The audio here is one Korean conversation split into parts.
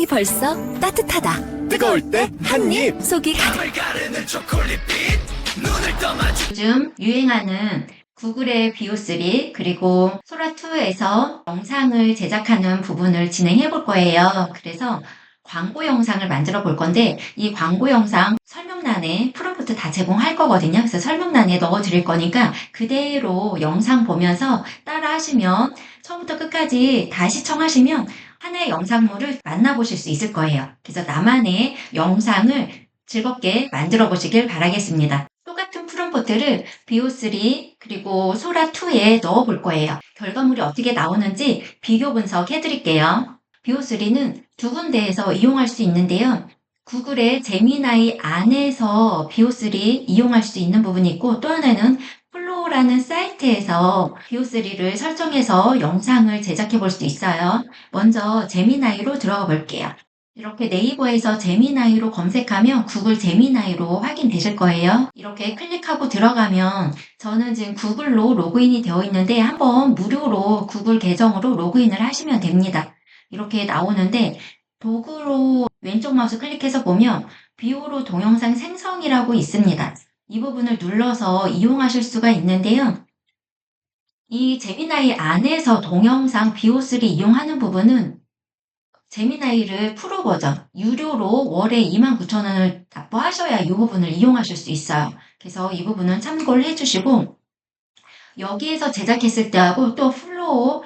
마음이 벌써 따뜻하다. 뜨거울 때 한 입. 속이 가득. 요즘 유행하는 구글의 비오3 그리고 소라2에서 영상을 제작하는 부분을 진행해 볼 거예요. 그래서 광고 영상을 만들어 볼 건데 이 광고 영상 설명란에 프롬프트 다 제공할 거거든요. 그래서 설명란에 넣어 드릴 거니까 그대로 영상 보면서 따라 하시면 처음부터 끝까지 다 시청하시면 하나의 영상물을 만나보실 수 있을 거예요. 그래서 나만의 영상을 즐겁게 만들어 보시길 바라겠습니다. 똑같은 프롬프트를 비오3 그리고 소라2에 넣어 볼 거예요. 결과물이 어떻게 나오는지 비교 분석해 드릴게요. 비오3는 두 군데에서 이용할 수 있는데요. 구글의 제미나이 안에서 비오3 이용할 수 있는 부분이 있고 또 하나는 플로우라는 사이트에서 비오3를 설정해서 영상을 제작해 볼 수 있어요. 먼저 제미나이로 들어가 볼게요. 이렇게 네이버에서 제미나이로 검색하면 구글 제미나이로 확인되실 거예요. 이렇게 클릭하고 들어가면 저는 지금 구글로 로그인이 되어 있는데 한번 무료로 구글 계정으로 로그인을 하시면 됩니다. 이렇게 나오는데 도구로 왼쪽 마우스 클릭해서 보면 비오로 동영상 생성이라고 있습니다. 이 부분을 눌러서 이용하실 수가 있는데요. 이 제미나이 안에서 동영상 비오3 이용하는 부분은 제미나이를 프로 버전, 유료로 월에 29,000원을 납부하셔야 이 부분을 이용하실 수 있어요. 그래서 이 부분은 참고를 해주시고 여기에서 제작했을 때하고 또 플로우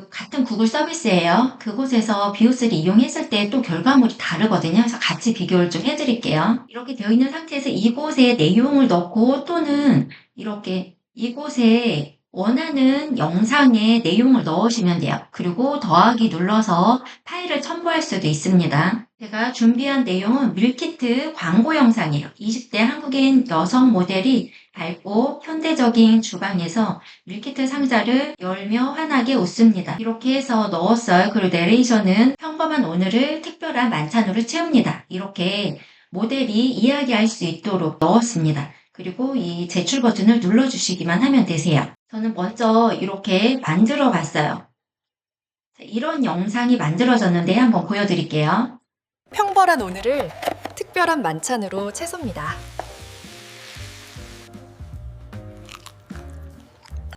같은 구글 서비스예요. 그곳에서 비오3 이용했을 때 또 결과물이 다르거든요. 그래서 같이 비교를 좀 해드릴게요. 이렇게 되어 있는 상태에서 이곳에 내용을 넣고 또는 이렇게 이곳에 원하는 영상의 내용을 넣으시면 돼요. 그리고 더하기 눌러서 파일을 첨부할 수도 있습니다. 제가 준비한 내용은 밀키트 광고 영상이에요. 20대 한국인 여성 모델이 밝고 현대적인 주방에서 밀키트 상자를 열며 환하게 웃습니다. 이렇게 해서 넣었어요. 그리고 내레이션은 평범한 오늘을 특별한 만찬으로 채웁니다. 이렇게 모델이 이야기할 수 있도록 넣었습니다. 그리고 이 제출 버튼을 눌러주시기만 하면 되세요. 저는 먼저 이렇게 만들어 봤어요. 이런 영상이 만들어졌는데 한번 보여드릴게요. 평범한 오늘을 특별한 만찬으로 채섭니다.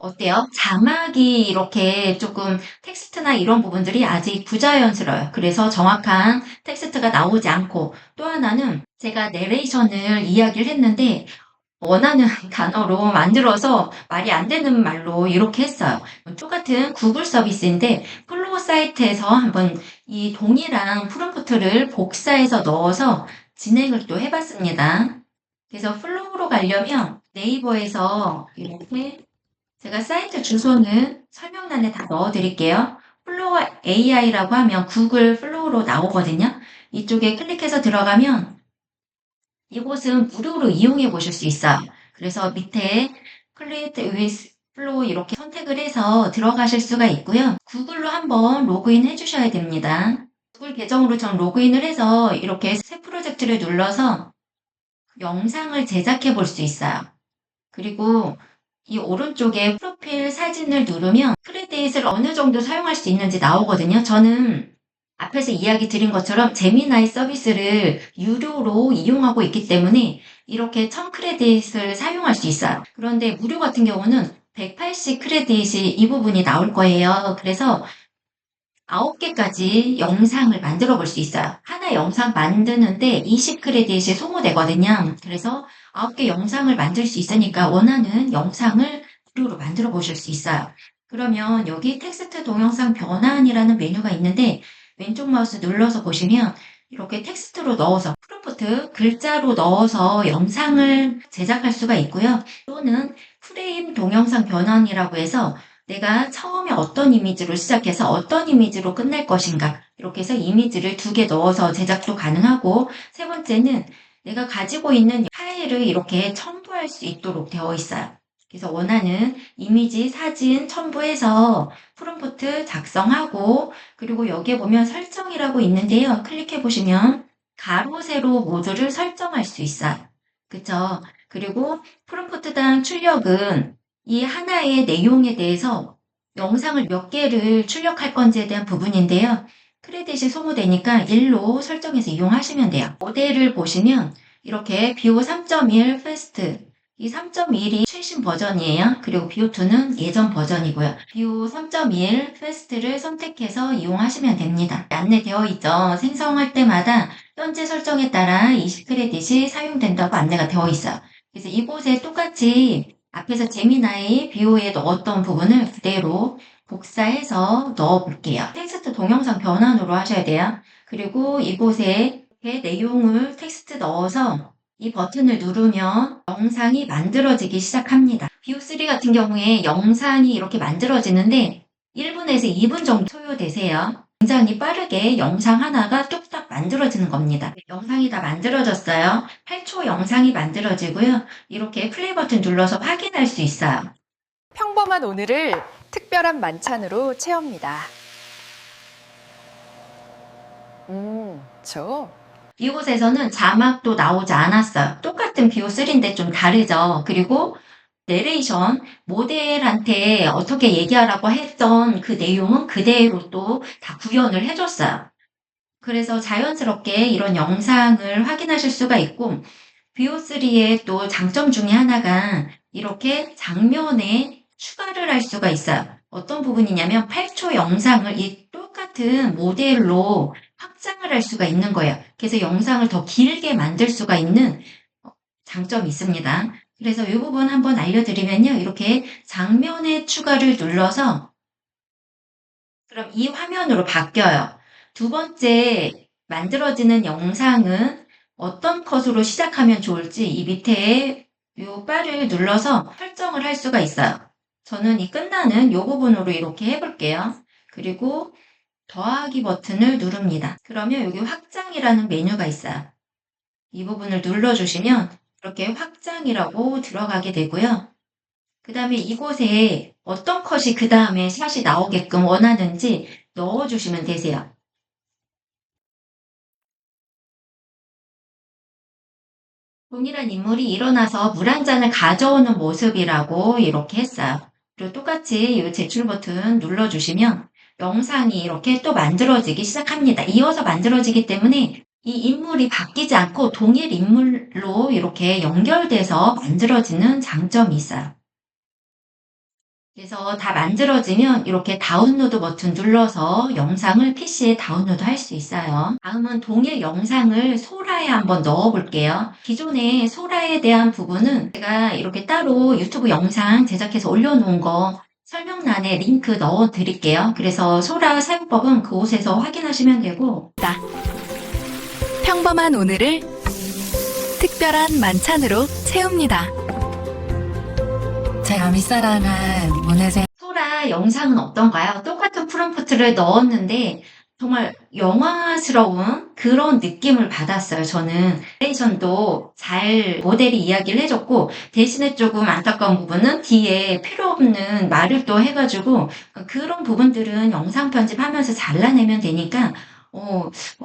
어때요? 자막이 이렇게 조금 텍스트나 이런 부분들이 아직 부자연스러워요. 그래서 정확한 텍스트가 나오지 않고 또 하나는 제가 내레이션을 이야기를 했는데 원하는 단어로 만들어서 말이 안 되는 말로 이렇게 했어요. 똑같은 구글 서비스인데 플로우 사이트에서 한번 이 동일한 프롬프트를 복사해서 넣어서 진행을 또 해봤습니다. 그래서 플로우로 가려면 네이버에서 이렇게 제가 사이트 주소는 설명란에 다 넣어드릴게요. 플로우 AI라고 하면 구글 플로우로 나오거든요. 이쪽에 클릭해서 들어가면 이곳은 무료로 이용해 보실 수 있어요. 그래서 밑에 Create with Flow 이렇게 선택을 해서 들어가실 수가 있고요. 구글로 한번 로그인 해주셔야 됩니다. 구글 계정으로 전 로그인을 해서 이렇게 새 프로젝트를 눌러서 영상을 제작해 볼 수 있어요. 그리고 이 오른쪽에 프로필 사진을 누르면 크레딧을 어느 정도 사용할 수 있는지 나오거든요. 저는 앞에서 이야기 드린 것처럼 제미나이 서비스를 유료로 이용하고 있기 때문에 이렇게 1000 크레딧을 사용할 수 있어요. 그런데 무료 같은 경우는 180 크레딧이 이 부분이 나올 거예요. 그래서 9개까지 영상을 만들어 볼 수 있어요. 하나 영상 만드는데 20 크레딧이 소모되거든요. 그래서 9개 영상을 만들 수 있으니까 원하는 영상을 무료로 만들어 보실 수 있어요. 그러면 여기 텍스트 동영상 변환이라는 메뉴가 있는데 왼쪽 마우스 눌러서 보시면 이렇게 텍스트로 넣어서 프롬프트 글자로 넣어서 영상을 제작할 수가 있고요. 또는 프레임 동영상 변환이라고 해서 내가 처음에 어떤 이미지로 시작해서 어떤 이미지로 끝낼 것인가 이렇게 해서 이미지를 2개 넣어서 제작도 가능하고 세 번째는 내가 가지고 있는 파일을 이렇게 첨부할 수 있도록 되어 있어요. 그래서 원하는 이미지, 사진 첨부해서 프롬프트 작성하고 그리고 여기에 보면 설정이라고 있는데요. 클릭해 보시면 가로, 세로 모두를 설정할 수 있어요. 그쵸? 그리고 프롬프트당 출력은 이 하나의 내용에 대해서 영상을 몇 개를 출력할 건지에 대한 부분인데요. 크레딧이 소모되니까 1로 설정해서 이용하시면 돼요. 모델을 보시면 이렇게 BO 3.1 패스트, 이 3.1이 최신 버전이에요. 그리고 BO2는 예전 버전이고요. BO 3.1 패스트를 선택해서 이용하시면 됩니다. 안내되어 있죠. 생성할 때마다 현재 설정에 따라 20크레딧이 사용된다고 안내가 되어 있어요. 그래서 이곳에 똑같이 앞에서 제미나이 BO에 넣었던 부분을 그대로 복사해서 넣어 볼게요. 텍스트 동영상 변환으로 하셔야 돼요. 그리고 이곳에 이렇게 내용을 텍스트 넣어서 이 버튼을 누르면 영상이 만들어지기 시작합니다. BO3 같은 경우에 영상이 이렇게 만들어지는데 1분에서 2분 정도 소요되세요. 굉장히 빠르게 영상 하나가 뚝딱 만들어지는 겁니다. 영상이 다 만들어졌어요. 8초 영상이 만들어지고요. 이렇게 플레이 버튼 눌러서 확인할 수 있어요. 평범한 오늘을 특별한 만찬으로 채웁니다. 저 이곳에서는 자막도 나오지 않았어요. 똑같은 BO3인데 좀 다르죠. 그리고 내레이션, 모델한테 어떻게 얘기하라고 했던 그 내용은 그대로 또 다 구현을 해줬어요. 그래서 자연스럽게 이런 영상을 확인하실 수가 있고, BO3의 또 장점 중에 하나가 이렇게 장면에 추가를 할 수가 있어요. 어떤 부분이냐면 8초 영상을 이 똑같은 모델로 확장을 할 수가 있는 거예요. 그래서 영상을 더 길게 만들 수가 있는 장점이 있습니다. 그래서 이 부분 한번 알려드리면요. 이렇게 장면의 추가를 눌러서 그럼 이 화면으로 바뀌어요. 두 번째 만들어지는 영상은 어떤 컷으로 시작하면 좋을지 이 밑에 이 바를 눌러서 설정을 할 수가 있어요. 저는 이 끝나는 이 부분으로 이렇게 해볼게요. 그리고 더하기 버튼을 누릅니다. 그러면 여기 확장이라는 메뉴가 있어요. 이 부분을 눌러주시면 이렇게 확장이라고 들어가게 되고요. 그 다음에 이곳에 어떤 컷이 그 다음에 샷이 나오게끔 원하는지 넣어주시면 되세요. 동일한 인물이 일어나서 물 한 잔을 가져오는 모습이라고 이렇게 했어요. 그리고 똑같이 이 제출 버튼 눌러주시면 영상이 이렇게 또 만들어지기 시작합니다. 이어서 만들어지기 때문에 이 인물이 바뀌지 않고 동일 인물로 이렇게 연결돼서 만들어지는 장점이 있어요. 그래서 다 만들어지면 이렇게 다운로드 버튼 눌러서 영상을 PC에 다운로드 할 수 있어요. 다음은 동일 영상을 소라에 한번 넣어 볼게요. 기존에 소라에 대한 부분은 제가 이렇게 따로 유튜브 영상 제작해서 올려놓은 거 설명란에 링크 넣어 드릴게요. 그래서 소라 사용법은 그곳에서 확인하시면 되고 평범한 오늘을 특별한 만찬으로 채웁니다. 제가 밑사랑한 문혜생 소라 영상은 어떤가요? 똑같은 프롬프트를 넣었는데 정말 영화스러운 그런 느낌을 받았어요. 저는 내레이션도 잘 모델이 이야기를 해줬고 대신에 조금 안타까운 부분은 뒤에 필요 없는 말을 또 해가지고 그런 부분들은 영상 편집하면서 잘라내면 되니까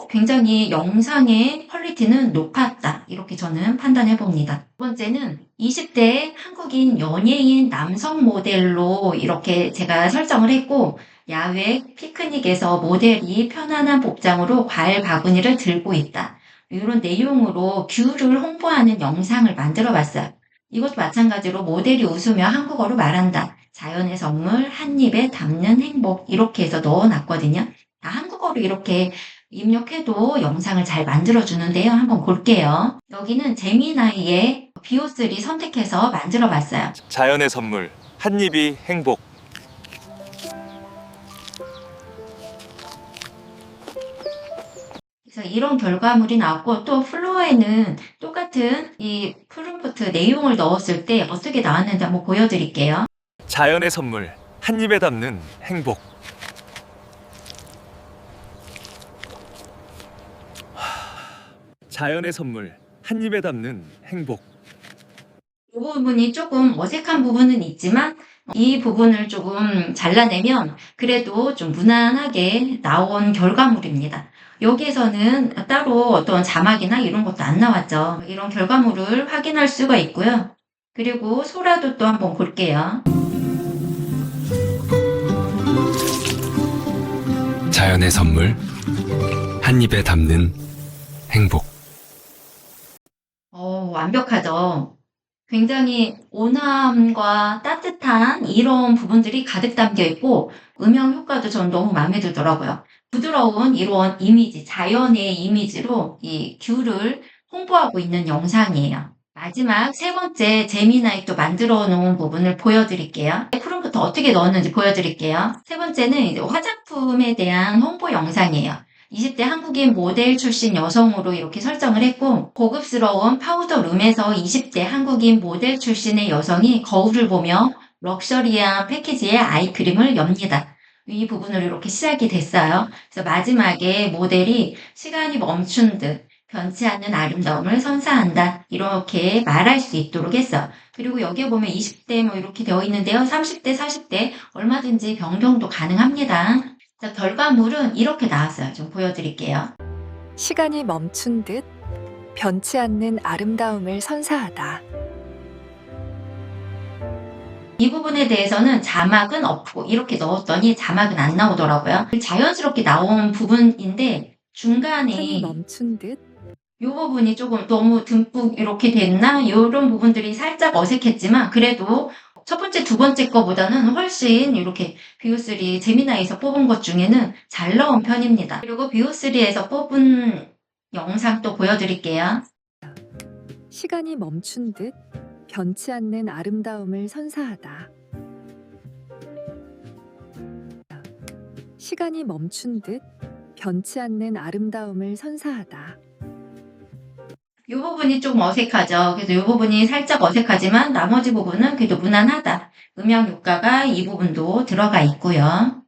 굉장히 영상의 퀄리티는 높았다. 이렇게 저는 판단해 봅니다. 두 번째는 20대 한국인 연예인 남성 모델로 이렇게 제가 설정을 했고 야외 피크닉에서 모델이 편안한 복장으로 과일 바구니를 들고 있다. 이런 내용으로 귤을 홍보하는 영상을 만들어 봤어요. 이것도 마찬가지로 모델이 웃으며 한국어로 말한다. 자연의 선물, 한 입에 담는 행복 이렇게 해서 넣어놨거든요. 한국어로 이렇게 입력해도 영상을 잘 만들어주는데요. 한번 볼게요. 여기는 제미나이의 BO3 선택해서 만들어 봤어요. 자연의 선물, 한 입이 행복. 그래서 이런 결과물이 나왔고 또 플로어에는 똑같은 이 프롬프트 내용을 넣었을 때 어떻게 나왔는지 한번 보여드릴게요. 자연의 선물, 한 입에 담는 행복. 자연의 선물, 한 입에 담는 행복. 이 부분이 조금 어색한 부분은 있지만 이 부분을 조금 잘라내면 그래도 좀 무난하게 나온 결과물입니다. 여기에서는 따로 어떤 자막이나 이런 것도 안 나왔죠. 이런 결과물을 확인할 수가 있고요. 그리고 소라도 또 한번 볼게요. 자연의 선물 한 입에 담는 행복. 완벽하죠. 굉장히 온화함과 따뜻한 이런 부분들이 가득 담겨 있고 음영 효과도 전 너무 마음에 들더라고요. 부드러운 이런 이미지, 자연의 이미지로 이 귤을 홍보하고 있는 영상이에요. 마지막 세 번째 재미나게 또 만들어 놓은 부분을 보여드릴게요. 프롬프트 어떻게 넣었는지 보여드릴게요. 세 번째는 이제 화장품에 대한 홍보 영상이에요. 20대 한국인 모델 출신 여성으로 이렇게 설정을 했고 고급스러운 파우더 룸에서 20대 한국인 모델 출신의 여성이 거울을 보며 럭셔리한 패키지의 아이크림을 엽니다. 이 부분으로 이렇게 시작이 됐어요. 그래서 마지막에 모델이 시간이 멈춘 듯 변치 않는 아름다움을 선사한다. 이렇게 말할 수 있도록 했어요. 그리고 여기에 보면 20대 뭐 이렇게 되어 있는데요. 30대, 40대 얼마든지 변경도 가능합니다. 자, 결과물은 이렇게 나왔어요. 좀 보여드릴게요. 시간이 멈춘 듯 변치 않는 아름다움을 선사하다. 이 부분에 대해서는 자막은 없고 이렇게 넣었더니 자막은 안 나오더라고요. 자연스럽게 나온 부분인데 중간에 시간이 멈춘 듯 이 부분이 조금 너무 듬뿍 이렇게 됐나? 이런 부분들이 살짝 어색했지만 그래도 첫 번째, 두 번째 거보다는 훨씬 이렇게 비오3 재미나이에서 뽑은 것 중에는 잘 나온 편입니다. 그리고 비오3에서 뽑은 영상 또 보여드릴게요. 시간이 멈춘 듯 변치 않는 아름다움을 선사하다. 시간이 멈춘 듯 변치 않는 아름다움을 선사하다. 이 부분이 좀 어색하죠. 그래서 이 부분이 살짝 어색하지만 나머지 부분은 그래도 무난하다. 음영 효과가 이 부분도 들어가 있고요.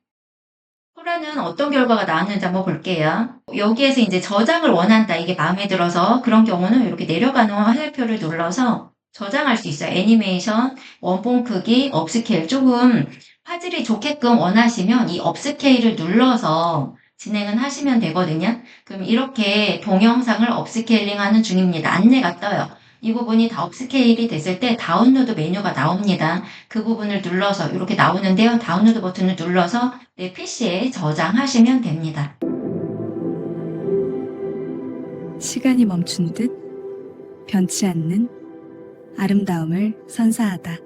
소라는 어떤 결과가 나왔는지 한번 볼게요. 여기에서 이제 저장을 원한다. 이게 마음에 들어서 그런 경우는 이렇게 내려가는 화살표를 눌러서 저장할 수 있어요. 애니메이션, 원본 크기, 업스케일 조금 화질이 좋게끔 원하시면 이 업스케일을 눌러서 진행은 하시면 되거든요. 그럼 이렇게 동영상을 업스케일링 하는 중입니다. 안내가 떠요. 이 부분이 다 업스케일이 됐을 때 다운로드 메뉴가 나옵니다. 그 부분을 눌러서 이렇게 나오는데요. 다운로드 버튼을 눌러서 내 PC에 저장하시면 됩니다. 시간이 멈춘 듯 변치 않는 아름다움을 선사하다.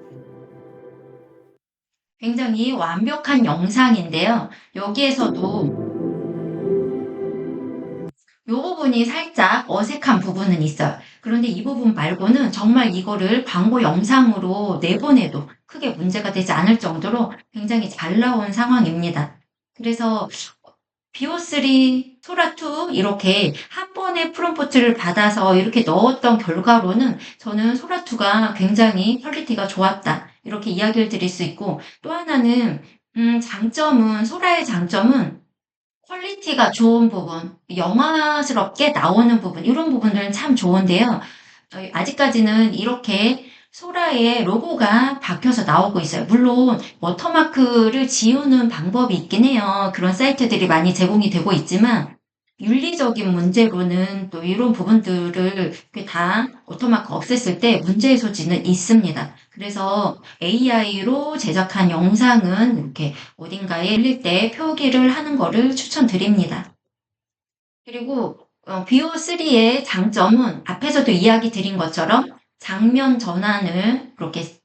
굉장히 완벽한 영상인데요. 여기에서도 이 부분이 살짝 어색한 부분은 있어요. 그런데 이 부분 말고는 정말 이거를 광고 영상으로 내보내도 크게 문제가 되지 않을 정도로 굉장히 잘 나온 상황입니다. 그래서 비오3, 소라2 이렇게 한 번에 프롬프트를 받아서 이렇게 넣었던 결과로는 저는 소라2가 굉장히 퀄리티가 좋았다. 이렇게 이야기를 드릴 수 있고 또 하나는 장점은 소라의 장점은 퀄리티가 좋은 부분, 영화스럽게 나오는 부분 이런 부분들은 참 좋은데요. 아직까지는 이렇게 소라의 로고가 박혀서 나오고 있어요. 물론 워터마크를 지우는 방법이 있긴 해요. 그런 사이트들이 많이 제공이 되고 있지만 윤리적인 문제로는 또 이런 부분들을 다 워터마크 없앴을 때 문제의 소지는 있습니다. 그래서 AI로 제작한 영상은 이렇게 어딘가에 올릴 때 표기를 하는 거를 추천드립니다. 그리고 비오3의 장점은 앞에서도 이야기 드린 것처럼 장면 전환을 이렇게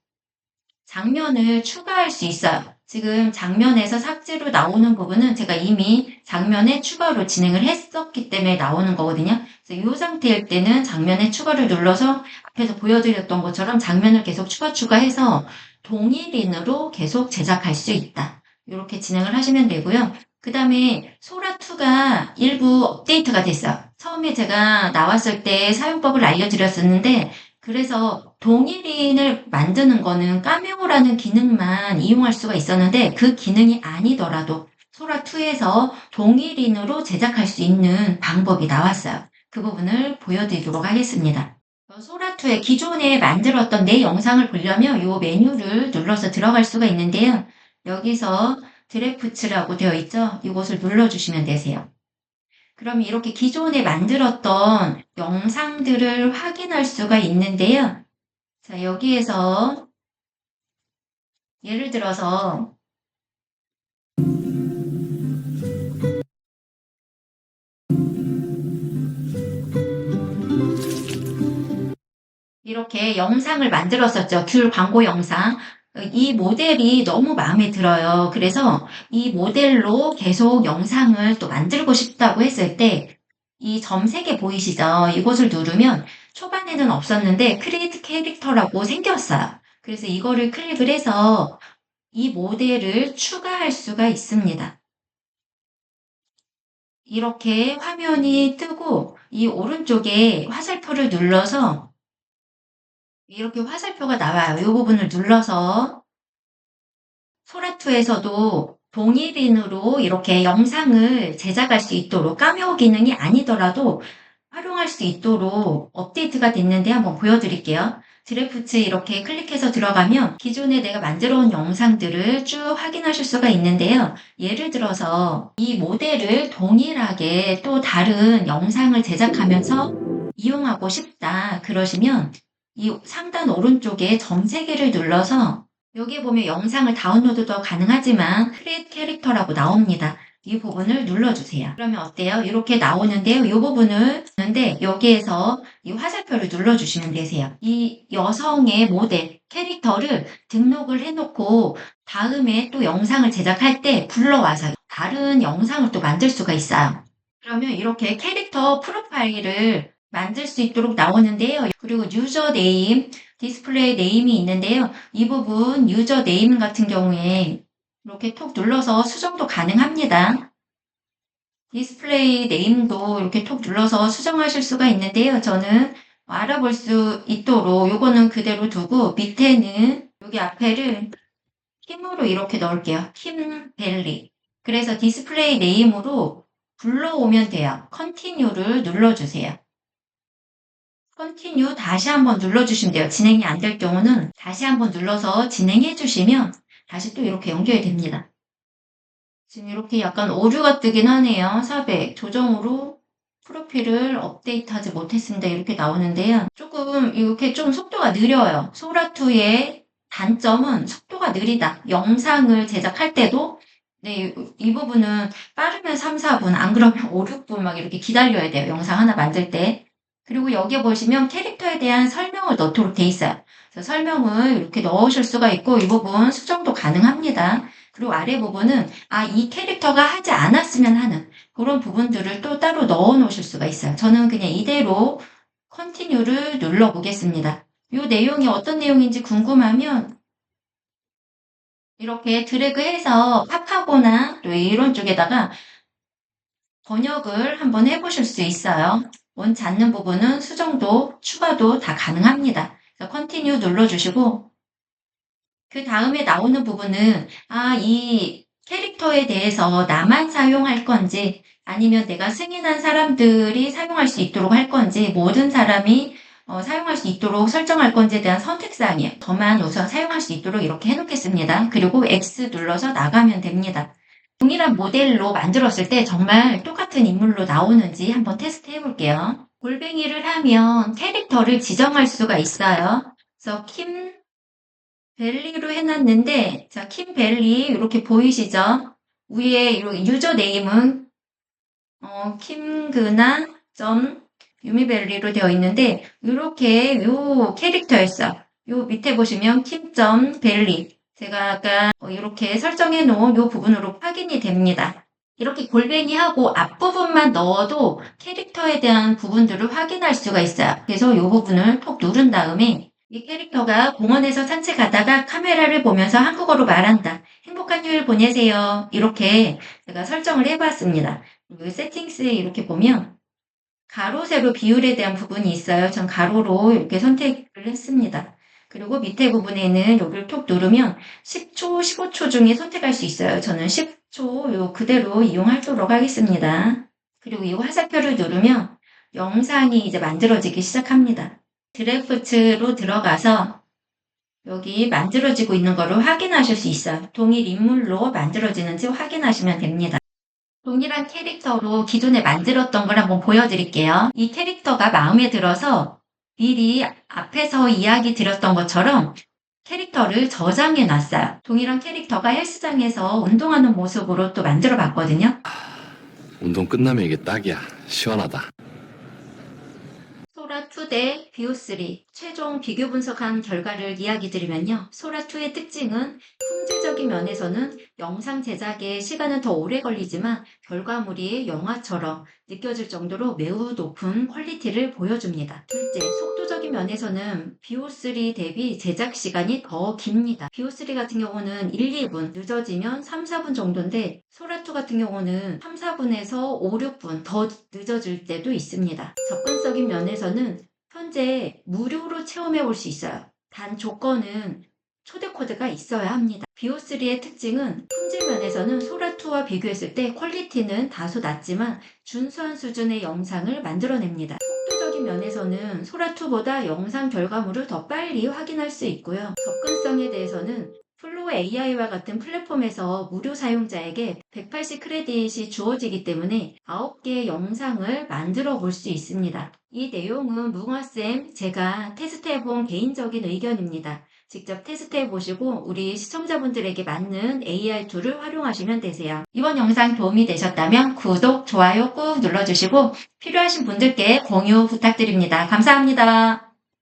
장면을 추가할 수 있어요. 지금 장면에서 삭제로 나오는 부분은 제가 이미 장면에 추가로 진행을 했었기 때문에 나오는 거거든요. 그래서 이 상태일 때는 장면에 추가를 눌러서 앞에서 보여드렸던 것처럼 장면을 계속 추가해서 동일인으로 계속 제작할 수 있다. 이렇게 진행을 하시면 되고요. 그 다음에 소라2가 일부 업데이트가 됐어요. 처음에 제가 나왔을 때 사용법을 알려드렸었는데 그래서 동일인을 만드는 거는 카메오라는 기능만 이용할 수가 있었는데 그 기능이 아니더라도 소라2에서 동일인으로 제작할 수 있는 방법이 나왔어요. 그 부분을 보여드리도록 하겠습니다. 소라2의 기존에 만들었던 내 영상을 보려면 이 메뉴를 눌러서 들어갈 수가 있는데요. 여기서 드래프트라고 되어 있죠? 이것을 눌러주시면 되세요. 그럼 이렇게 기존에 만들었던 영상들을 확인할 수가 있는데요. 자, 여기에서 예를 들어서 이렇게 영상을 만들었었죠. 귤 광고 영상. 이 모델이 너무 마음에 들어요. 그래서 이 모델로 계속 영상을 또 만들고 싶다고 했을 때 이 점 3개 보이시죠? 이곳을 누르면 초반에는 없었는데 크리에이트 캐릭터라고 생겼어요. 그래서 이거를 클릭을 해서 이 모델을 추가할 수가 있습니다. 이렇게 화면이 뜨고 이 오른쪽에 화살표를 눌러서 이렇게 화살표가 나와요. 이 부분을 눌러서 소라투에서도 동일인으로 이렇게 영상을 제작할 수 있도록 카메오 기능이 아니더라도 활용할 수 있도록 업데이트가 됐는데 한번 보여드릴게요. 드래프트 이렇게 클릭해서 들어가면 기존에 내가 만들어 온 영상들을 쭉 확인하실 수가 있는데요. 예를 들어서 이 모델을 동일하게 또 다른 영상을 제작하면서 이용하고 싶다 그러시면 이 상단 오른쪽에 점 3개를 눌러서 여기 보면 영상을 다운로드도 가능하지만 크리에이트 캐릭터라고 나옵니다. 이 부분을 눌러주세요. 그러면 어때요? 이렇게 나오는데요. 이 부분을 누르는데 여기에서 이 화살표를 눌러주시면 되세요. 이 여성의 모델 캐릭터를 등록을 해놓고 다음에 또 영상을 제작할 때 불러와서 다른 영상을 또 만들 수가 있어요. 그러면 이렇게 캐릭터 프로파일을 만들 수 있도록 나오는데요. 그리고 유저 네임, 디스플레이 네임이 있는데요. 이 부분 유저 네임 같은 경우에 이렇게 톡 눌러서 수정도 가능합니다. 디스플레이 네임도 이렇게 톡 눌러서 수정하실 수가 있는데요. 저는 알아볼 수 있도록 요거는 그대로 두고 밑에는 여기 앞에를 킴으로 이렇게 넣을게요. 킴벨리. 그래서 디스플레이 네임으로 불러오면 돼요. 컨티뉴를 눌러주세요. 컨티뉴 다시 한번 눌러주시면 돼요. 진행이 안 될 경우는 다시 한번 눌러서 진행해 주시면 다시 또 이렇게 연결이 됩니다. 지금 이렇게 약간 오류가 뜨긴 하네요. 400 조정으로 프로필을 업데이트하지 못했습니다. 이렇게 나오는데요. 조금 이렇게 좀 속도가 느려요. 소라2의 단점은 속도가 느리다. 영상을 제작할 때도 네, 이 부분은 빠르면 3, 4분, 안 그러면 5, 6분 막 이렇게 기다려야 돼요. 영상 하나 만들 때. 그리고 여기에 보시면 캐릭터에 대한 설명을 넣도록 돼 있어요. 그래서 설명을 이렇게 넣으실 수가 있고 이 부분 수정도 가능합니다. 그리고 아래 부분은 이 캐릭터가 하지 않았으면 하는 그런 부분들을 또 따로 넣어 놓으실 수가 있어요. 저는 그냥 이대로 컨티뉴를 눌러 보겠습니다. 이 내용이 어떤 내용인지 궁금하면 이렇게 드래그해서 팝하거나 또 이런 쪽에다가 번역을 한번 해보실 수 있어요. 원치 않는 부분은 수정도, 추가도 다 가능합니다. 그래서 컨티뉴 눌러주시고 그 다음에 나오는 부분은 이 캐릭터에 대해서 나만 사용할 건지 아니면 내가 승인한 사람들이 사용할 수 있도록 할 건지 모든 사람이 사용할 수 있도록 설정할 건지에 대한 선택사항이에요. 저만 우선 사용할 수 있도록 이렇게 해놓겠습니다. 그리고 X 눌러서 나가면 됩니다. 동일한 모델로 만들었을 때 정말 똑같은 인물로 나오는지 한번 테스트 해볼게요. 골뱅이를 하면 캐릭터를 지정할 수가 있어요. 그래서 킴 벨리로 해놨는데 자, 킴벨리 이렇게 보이시죠? 위에 유저 네임은 킴그나 유미벨리로 되어 있는데 이렇게 요 캐릭터였어요. 요 밑에 보시면 킴.벨리 제가 아까 이렇게 설정해 놓은 요 부분으로 확인이 됩니다. 이렇게 골뱅이하고 앞부분만 넣어도 캐릭터에 대한 부분들을 확인할 수가 있어요. 그래서 이 부분을 톡 누른 다음에 이 캐릭터가 공원에서 산책하다가 카메라를 보면서 한국어로 말한다. 행복한 휴일 보내세요. 이렇게 제가 설정을 해봤습니다. 그리고 세팅스에 이렇게 보면 가로, 세로 비율에 대한 부분이 있어요. 전 가로로 이렇게 선택을 했습니다. 그리고 밑에 부분에는 여기를 톡 누르면 10초, 15초 중에 선택할 수 있어요. 저는 10초 요 그대로 이용하도록 하겠습니다. 그리고 이 화살표를 누르면 영상이 이제 만들어지기 시작합니다. 드래프트로 들어가서 여기 만들어지고 있는 거를 확인하실 수 있어요. 동일 인물로 만들어지는지 확인하시면 됩니다. 동일한 캐릭터로 기존에 만들었던 걸 한번 보여드릴게요. 이 캐릭터가 마음에 들어서 미리 앞에서 이야기 드렸던 것처럼 캐릭터를 저장해 놨어요. 동일한 캐릭터가 헬스장에서 운동하는 모습으로 또 만들어 봤거든요. 운동 끝나면 이게 딱이야. 시원하다. 소라2 대 비오3 최종 비교 분석한 결과를 이야기 드리면요. 소라2의 특징은 품질적인 면에서는 영상 제작에 시간은 더 오래 걸리지만 결과물이 영화처럼 느껴질 정도로 매우 높은 퀄리티를 보여줍니다. 둘째, 속도적인 면에서는 BO3 대비 제작 시간이 더 깁니다. BO3 같은 경우는 1, 2분, 늦어지면 3, 4분 정도인데 소라2 같은 경우는 3, 4분에서 5, 6분 더 늦어질 때도 있습니다. 접근적인 면에서는 현재 무료로 체험해 볼 수 있어요. 단 조건은 초대 코드가 있어야 합니다. BO3의 특징은 품질 면에서는 소라2와 비교했을 때 퀄리티는 다소 낮지만 준수한 수준의 영상을 만들어냅니다. 속도적인 면에서는 소라2보다 영상 결과물을 더 빨리 확인할 수 있고요. 접근성에 대해서는 플로우 AI와 같은 플랫폼에서 무료 사용자에게 180 크레딧이 주어지기 때문에 9개의 영상을 만들어 볼 수 있습니다. 이 내용은 무궁화쌤 제가 테스트해본 개인적인 의견입니다. 직접 테스트해보시고 우리 시청자분들에게 맞는 AI 툴을 활용하시면 되세요. 이번 영상 도움이 되셨다면 구독, 좋아요 꾹 눌러주시고 필요하신 분들께 공유 부탁드립니다. 감사합니다.